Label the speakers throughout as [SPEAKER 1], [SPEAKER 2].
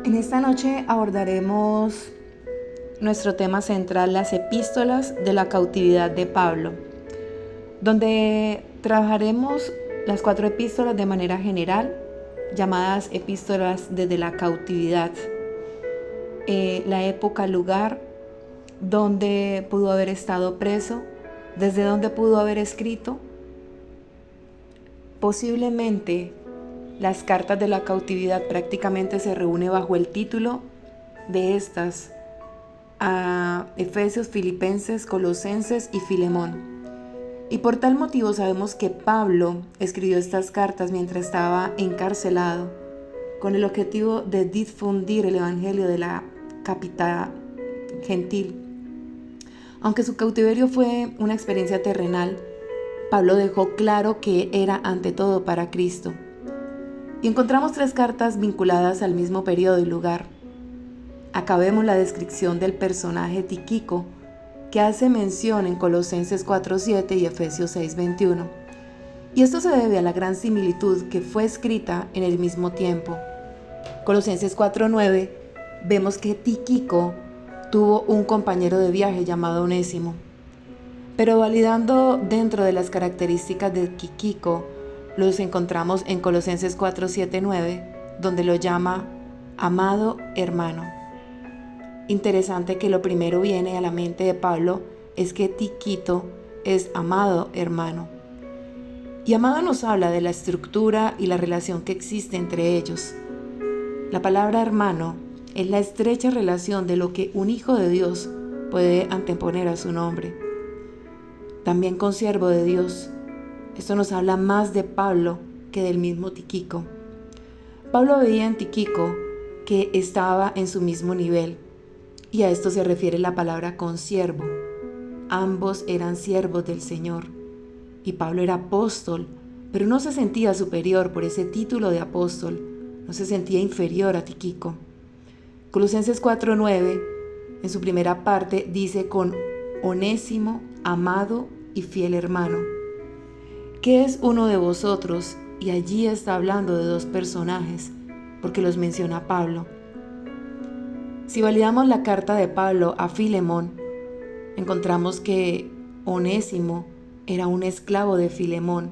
[SPEAKER 1] En esta noche abordaremos nuestro tema central, las epístolas de la cautividad de Pablo, donde trabajaremos las 4 epístolas de manera general, llamadas epístolas desde la cautividad, la época, lugar donde pudo haber estado preso, desde donde pudo haber escrito. Posiblemente las cartas de la cautividad prácticamente se reúne bajo el título de estas a Efesios, Filipenses, Colosenses y Filemón. Y por tal motivo sabemos que Pablo escribió estas cartas mientras estaba encarcelado, con el objetivo de difundir el evangelio de la capital gentil. Aunque su cautiverio fue una experiencia terrenal, Pablo dejó claro que era ante todo para Cristo. Y encontramos 3 cartas vinculadas al mismo periodo y lugar. Acá vemos la descripción del personaje Tíquico, que hace mención en Colosenses 4:7 y Efesios 6:21. Y esto se debe a la gran similitud que fue escrita en el mismo tiempo. Colosenses 4:9 vemos que Tíquico tuvo un compañero de viaje llamado Onésimo. Pero validando dentro de las características de Tíquico, los encontramos en Colosenses 4:7-9, donde lo llama amado hermano. Interesante que lo primero viene a la mente de Pablo es que Tíquico es amado hermano. Y amado nos habla de la estructura y la relación que existe entre ellos. La palabra hermano es la estrecha relación de lo que un hijo de Dios puede anteponer a su nombre. También consiervo de Dios. Esto nos habla más de Pablo que del mismo Tíquico. Pablo veía en Tíquico que estaba en su mismo nivel, y a esto se refiere la palabra consiervo. Ambos eran siervos del Señor, y Pablo era apóstol, pero no se sentía superior por ese título de apóstol, no se sentía inferior a Tíquico. Colosenses 4:9, en su primera parte, dice con Onésimo, amado y fiel hermano. ¿Qué es uno de vosotros? Y allí está hablando de 2 personajes, porque los menciona Pablo. Si validamos la carta de Pablo a Filemón, encontramos que Onésimo era un esclavo de Filemón,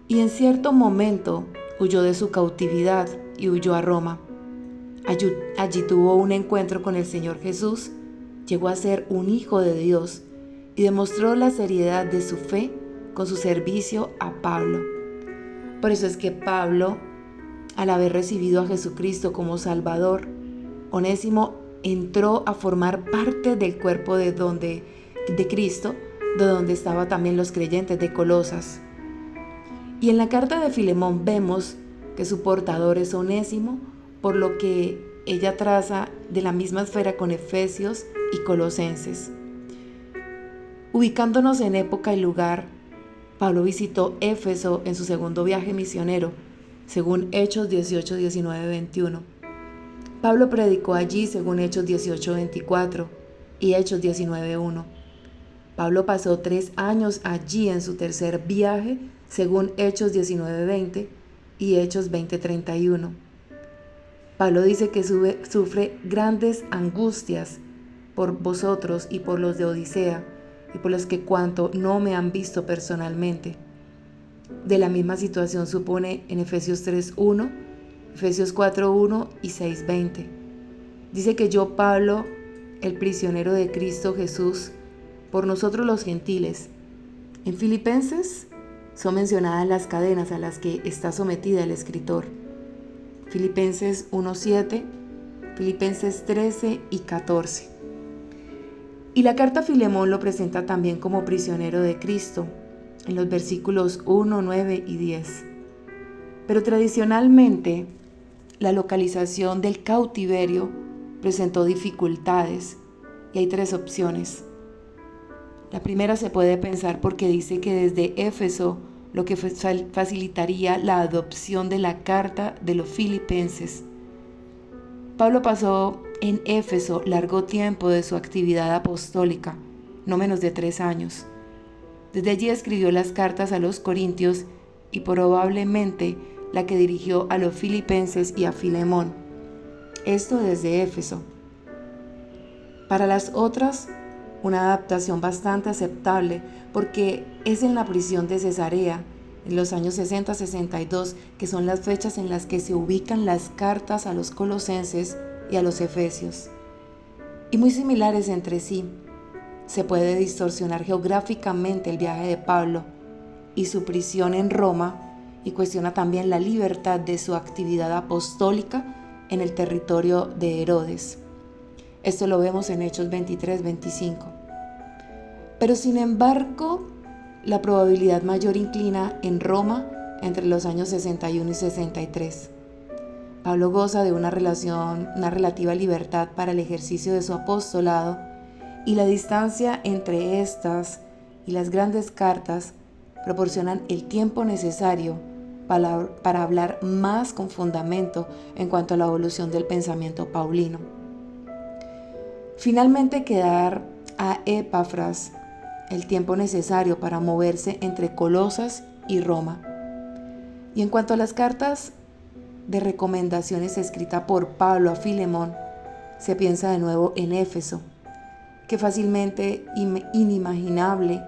[SPEAKER 1] y en cierto momento huyó de su cautividad y huyó a Roma. Allí tuvo un encuentro con el Señor Jesús, llegó a ser un hijo de Dios y demostró la seriedad de su fe con su servicio a Pablo. Por eso es que Pablo, al haber recibido a Jesucristo como Salvador, Onésimo entró a formar parte del cuerpo de Cristo, de donde estaban también los creyentes de Colosas. Y en la carta de Filemón vemos que su portador es Onésimo, por lo que ella traza de la misma esfera con Efesios y Colosenses. Ubicándonos en época y lugar, Pablo visitó Éfeso en su segundo viaje misionero, según Hechos 18, 19, 21. Pablo predicó allí según Hechos 18, 24 y Hechos 19, 1. Pablo pasó 3 años allí en su tercer viaje, según Hechos 19, 20 y Hechos 20, 31. Pablo dice que sufre grandes angustias por vosotros y por los de Odisea, y por los que cuanto no me han visto personalmente. De la misma situación supone en Efesios 3:1, Efesios 4:1 y 6:20. Dice que yo, Pablo, el prisionero de Cristo Jesús, por nosotros los gentiles. En Filipenses son mencionadas las cadenas a las que está sometida el escritor. Filipenses 1:7, Filipenses 13 y 14. Y la carta a Filemón lo presenta también como prisionero de Cristo, en los versículos 1, 9 y 10. Pero tradicionalmente, la localización del cautiverio presentó dificultades, y hay 3 opciones. La primera se puede pensar porque dice que desde Éfeso, lo que facilitaría la adopción de la carta de los filipenses. Pablo pasó en Éfeso largo tiempo de su actividad apostólica, no menos de 3 años. Desde allí escribió las cartas a los Corintios y probablemente la que dirigió a los Filipenses y a Filemón. esto desde Éfeso. Para las otras, una adaptación bastante aceptable, porque es en la prisión de Cesarea, en los años 60-62, que son las fechas en las que se ubican las cartas a los colosenses y a los efesios. Y muy similares entre sí. Se puede distorsionar geográficamente el viaje de Pablo y su prisión en Roma, y cuestiona también la libertad de su actividad apostólica en el territorio de Herodes. Esto lo vemos en Hechos 23-25. Pero sin embargo, la probabilidad mayor inclina en Roma entre los años 61 y 63. Pablo goza de una relativa libertad para el ejercicio de su apostolado, y la distancia entre estas y las grandes cartas proporcionan el tiempo necesario para hablar más con fundamento en cuanto a la evolución del pensamiento paulino. Finalmente, quedar a Epafras el tiempo necesario para moverse entre Colosas y Roma. Y en cuanto a las cartas de recomendaciones escritas por Pablo a Filemón, se piensa de nuevo en Éfeso, que fácilmente inimaginable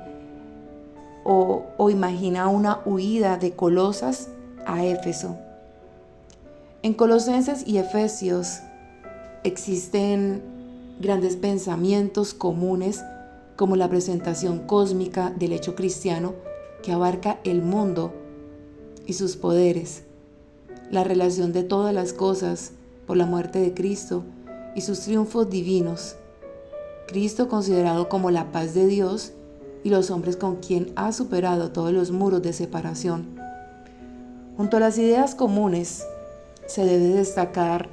[SPEAKER 1] o imagina una huida de Colosas a Éfeso. En Colosenses y Efesios existen grandes pensamientos comunes, como la presentación cósmica del hecho cristiano que abarca el mundo y sus poderes, la relación de todas las cosas por la muerte de Cristo y sus triunfos divinos, Cristo considerado como la paz de Dios y los hombres con quien ha superado todos los muros de separación. Junto a las ideas comunes, se debe destacar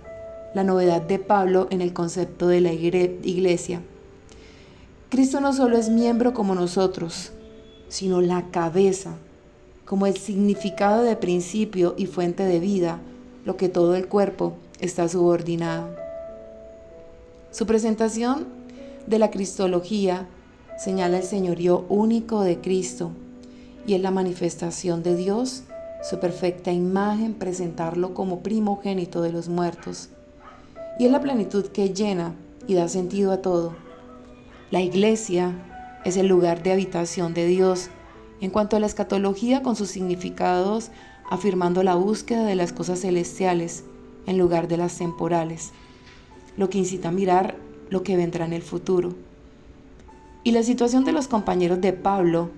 [SPEAKER 1] la novedad de Pablo en el concepto de la iglesia. Cristo no solo es miembro como nosotros, sino la cabeza, como el significado de principio y fuente de vida, lo que todo el cuerpo está subordinado. Su presentación de la cristología señala el señorío único de Cristo, y es la manifestación de Dios, su perfecta imagen, presentarlo como primogénito de los muertos. Y es la plenitud que llena y da sentido a todo. La iglesia es el lugar de habitación de Dios en cuanto a la escatología, con sus significados, afirmando la búsqueda de las cosas celestiales en lugar de las temporales, lo que incita a mirar lo que vendrá en el futuro. Y la situación de los compañeros de Pablo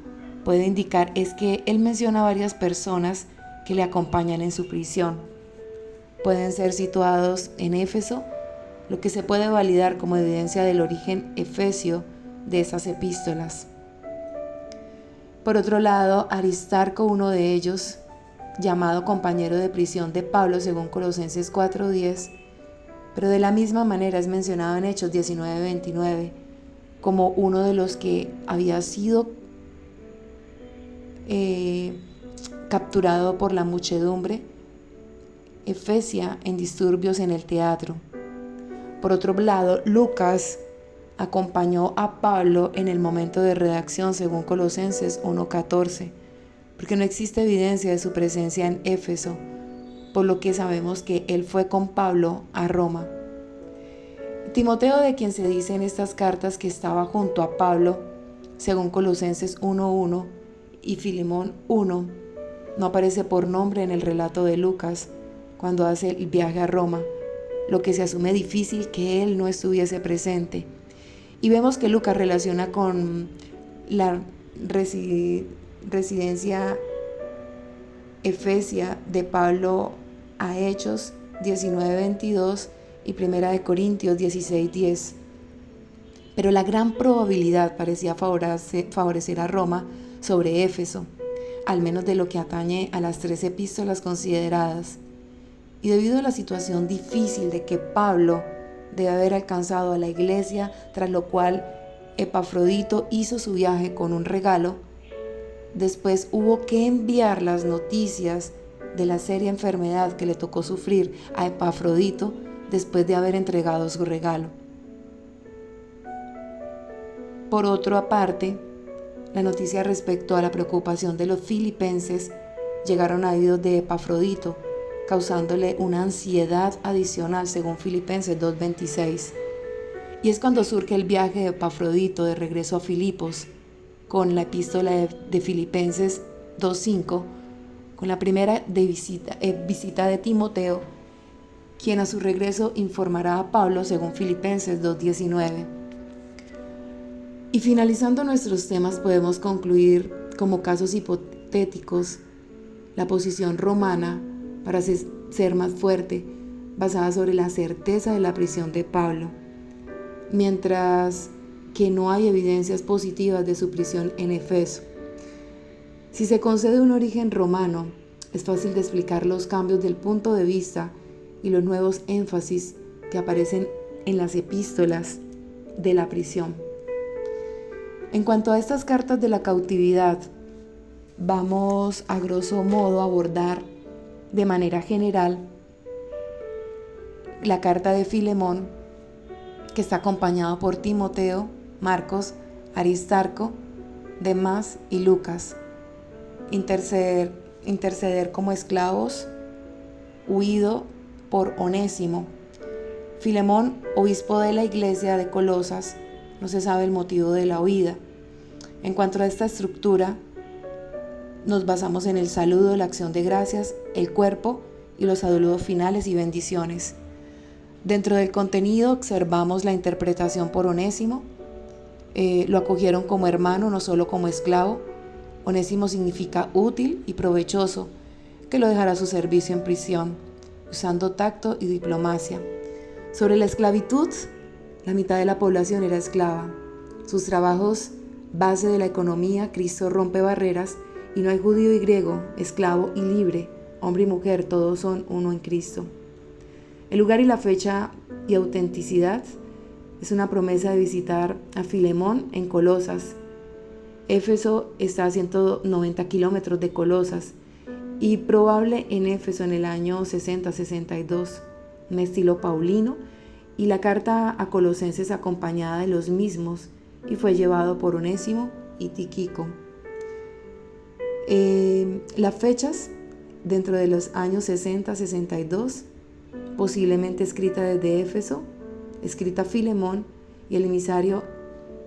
[SPEAKER 1] puede indicar es que él menciona varias personas que le acompañan en su prisión. Pueden ser situados en Éfeso, lo que se puede validar como evidencia del origen efesio de esas epístolas. Por otro lado, Aristarco, uno de ellos, llamado compañero de prisión de Pablo según Colosenses 4:10, pero de la misma manera es mencionado en Hechos 19:29 como uno de los que había sido capturado por la muchedumbre efesia en disturbios en el teatro. Por otro lado, Lucas acompañó a Pablo en el momento de redacción según Colosenses 1:14, porque no existe evidencia de su presencia en Éfeso, por lo que sabemos que él fue con Pablo a Roma. Timoteo, de quien se dice en estas cartas que estaba junto a Pablo, según Colosenses 1:1 y Filemón 1, no aparece por nombre en el relato de Lucas cuando hace el viaje a Roma, lo que se asume difícil que él no estuviese presente. Y vemos que Lucas relaciona con la residencia efesia de Pablo a Hechos 19:22 y 1 Corintios 16:10. Pero la gran probabilidad parecía favorecer a Roma sobre Éfeso, al menos de lo que atañe a las 3 epístolas consideradas. Y debido a la situación difícil de que Pablo debe haber alcanzado a la iglesia, tras lo cual Epafrodito hizo su viaje con un regalo, después hubo que enviar las noticias de la seria enfermedad que le tocó sufrir a Epafrodito después de haber entregado su regalo. Por otra parte, la noticia respecto a la preocupación de los filipenses llegaron a oídos de Epafrodito, causándole una ansiedad adicional, según Filipenses 2:26. Y es cuando surge el viaje de Epafrodito de regreso a Filipos, con la epístola de Filipenses 2:5, con la primera visita de Timoteo, quien a su regreso informará a Pablo, según Filipenses 2:19. Y finalizando nuestros temas, podemos concluir como casos hipotéticos la posición romana para ser más fuerte, basada sobre la certeza de la prisión de Pablo, mientras que no hay evidencias positivas de su prisión en Éfeso. Si se concede un origen romano, es fácil de explicar los cambios del punto de vista y los nuevos énfasis que aparecen en las epístolas de la prisión. En cuanto a estas cartas de la cautividad, vamos a grosso modo a abordar de manera general la carta de Filemón, que está acompañado por Timoteo, Marcos, Aristarco, Demas y Lucas. Interceder como esclavos, huido por Onésimo. Filemón, obispo de la iglesia de Colosas, no se sabe el motivo de la huida. En cuanto a esta estructura, nos basamos en el saludo, la acción de gracias, el cuerpo y los saludos finales y bendiciones. Dentro del contenido observamos la interpretación por Onésimo. Lo acogieron como hermano, no solo como esclavo. Onésimo significa útil y provechoso, que lo dejará a su servicio en prisión, usando tacto y diplomacia. Sobre la esclavitud, la mitad de la población era esclava. Sus trabajos, base de la economía, Cristo rompe barreras y no hay judío y griego, esclavo y libre, hombre y mujer, todos son uno en Cristo. El lugar y la fecha y autenticidad es una promesa de visitar a Filemón en Colosas. Éfeso está a 190 kilómetros de Colosas y probable en Éfeso en el año 60-62, un estilo paulino, y la carta a Colosenses acompañada de los mismos y fue llevado por Onésimo y Tíquico. Las fechas dentro de los años 60-62, posiblemente escrita desde Éfeso, escrita a Filemón y el emisario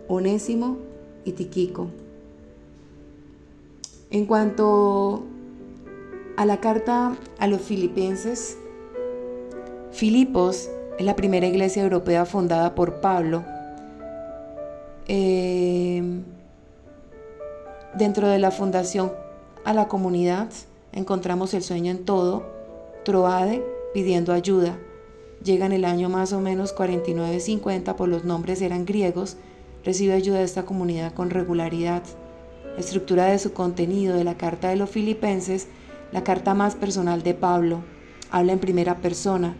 [SPEAKER 1] Onésimo y Tíquico. En cuanto a la carta a los filipenses, Filipos es la primera iglesia europea fundada por Pablo. Dentro de la fundación a la comunidad encontramos el sueño en todo, Troade pidiendo ayuda. Llega en el año más o menos 49-50, por los nombres eran griegos, recibe ayuda de esta comunidad con regularidad. La estructura de su contenido de la carta de los filipenses, la carta más personal de Pablo, habla en primera persona,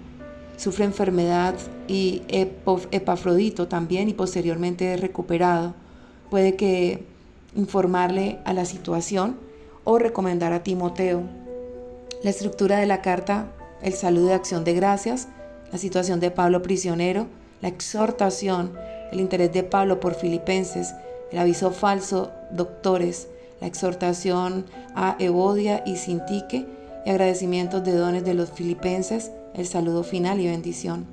[SPEAKER 1] sufre enfermedad y Epafrodito también y posteriormente recuperado. Puede que informarle a la situación o recomendar a Timoteo. La estructura de la carta, el saludo de acción de gracias, la situación de Pablo prisionero, la exhortación, el interés de Pablo por filipenses, el aviso falso, doctores, la exhortación a Evodia y Sintique y agradecimientos de dones de los filipenses, el saludo final y bendición.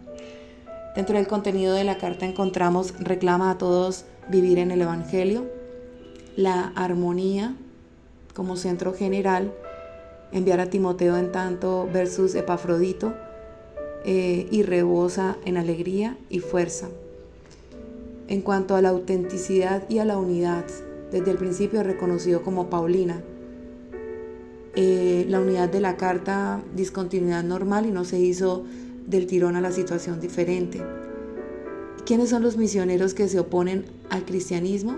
[SPEAKER 1] Dentro del contenido de la carta encontramos reclama a todos vivir en el Evangelio, la armonía como centro general, enviar a Timoteo en tanto versus Epafrodito, y rebosa en alegría y fuerza. En cuanto a la autenticidad y a la unidad, desde el principio reconocido como Paulina. La unidad de la carta, discontinuidad normal y no se hizo del tirón a la situación diferente. ¿Quiénes son los misioneros que se oponen al cristianismo?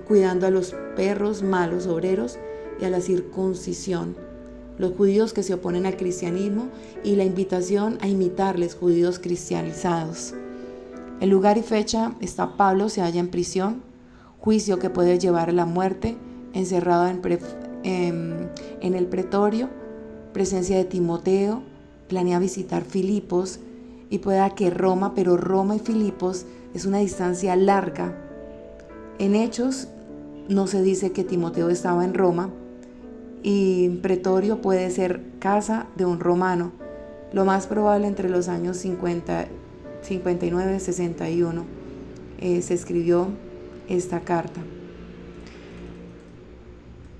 [SPEAKER 1] Cuidando a los perros malos obreros y a la circuncisión. Los judíos que se oponen al cristianismo y la invitación a imitarles, judíos cristianizados. El lugar y fecha está Pablo, se halla en prisión, juicio que puede llevar a la muerte, encerrado en el pretorio, presencia de Timoteo, planea visitar Filipos y pueda que Roma, pero Roma y Filipos es una distancia larga. En Hechos no se dice que Timoteo estaba en Roma y pretorio puede ser casa de un romano, lo más probable entre los años 59 y 61 se escribió esta carta.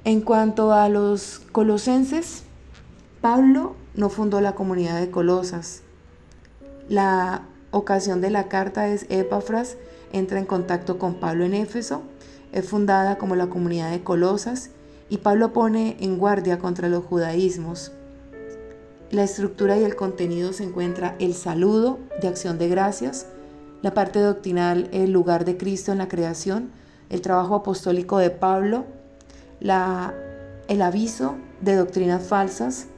[SPEAKER 1] En cuanto a los colosenses, Pablo no fundó la comunidad de Colosas. La ocasión de la carta es Epafras entra en contacto con Pablo en Éfeso, es fundada como la comunidad de Colosas y Pablo pone en guardia contra los judaísmos. La estructura y el contenido se encuentra el saludo de acción de gracias, la parte doctrinal, el lugar de Cristo en la creación, el trabajo apostólico de Pablo, el aviso de doctrinas falsas.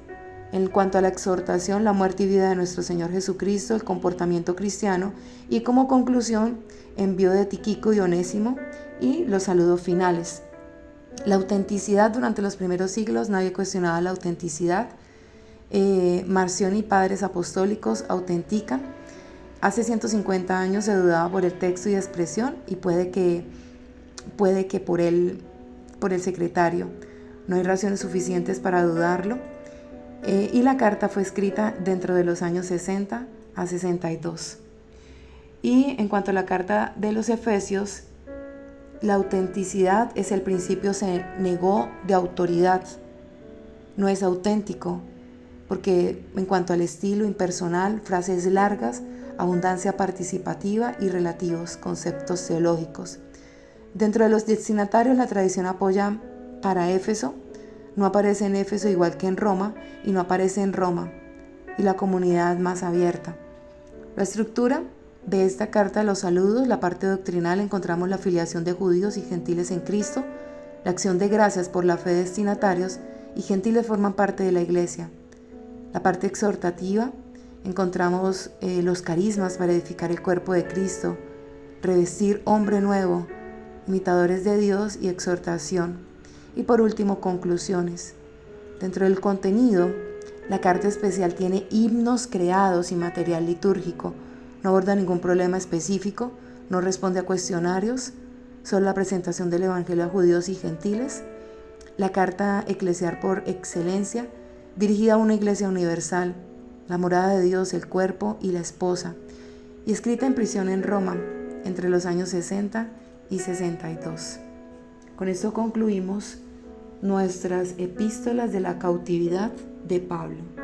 [SPEAKER 1] En cuanto a la exhortación, la muerte y vida de nuestro Señor Jesucristo, el comportamiento cristiano y como conclusión, envío de Tíquico y Onésimo y los saludos finales. La autenticidad durante los primeros siglos, nadie cuestionaba la autenticidad. Marción y padres apostólicos autentican. Hace 150 años se dudaba por el texto y expresión y puede que por el secretario. No hay razones suficientes para dudarlo. Y la carta fue escrita dentro de los años 60 a 62. Y en cuanto a la carta de los Efesios, la autenticidad es el principio se negó de autoridad. No es auténtico, porque en cuanto al estilo impersonal, frases largas, abundancia participativa y relativos conceptos teológicos. Dentro de los destinatarios, la tradición apoya para Éfeso. No aparece en Éfeso igual que en Roma y no aparece en Roma, y la comunidad más abierta. La estructura de esta carta, los saludos, la parte doctrinal, encontramos la filiación de judíos y gentiles en Cristo, la acción de gracias por la fe de destinatarios y gentiles forman parte de la iglesia. La parte exhortativa, encontramos los carismas para edificar el cuerpo de Cristo, revestir hombre nuevo, imitadores de Dios y exhortación. Y por último, conclusiones. Dentro del contenido, la carta especial tiene himnos creados y material litúrgico. No aborda ningún problema específico, no responde a cuestionarios, solo la presentación del Evangelio a judíos y gentiles. La carta eclesial por excelencia, dirigida a una iglesia universal, la morada de Dios, el cuerpo y la esposa, y escrita en prisión en Roma entre los años 60 y 62. Con esto concluimos nuestras epístolas de la cautividad de Pablo.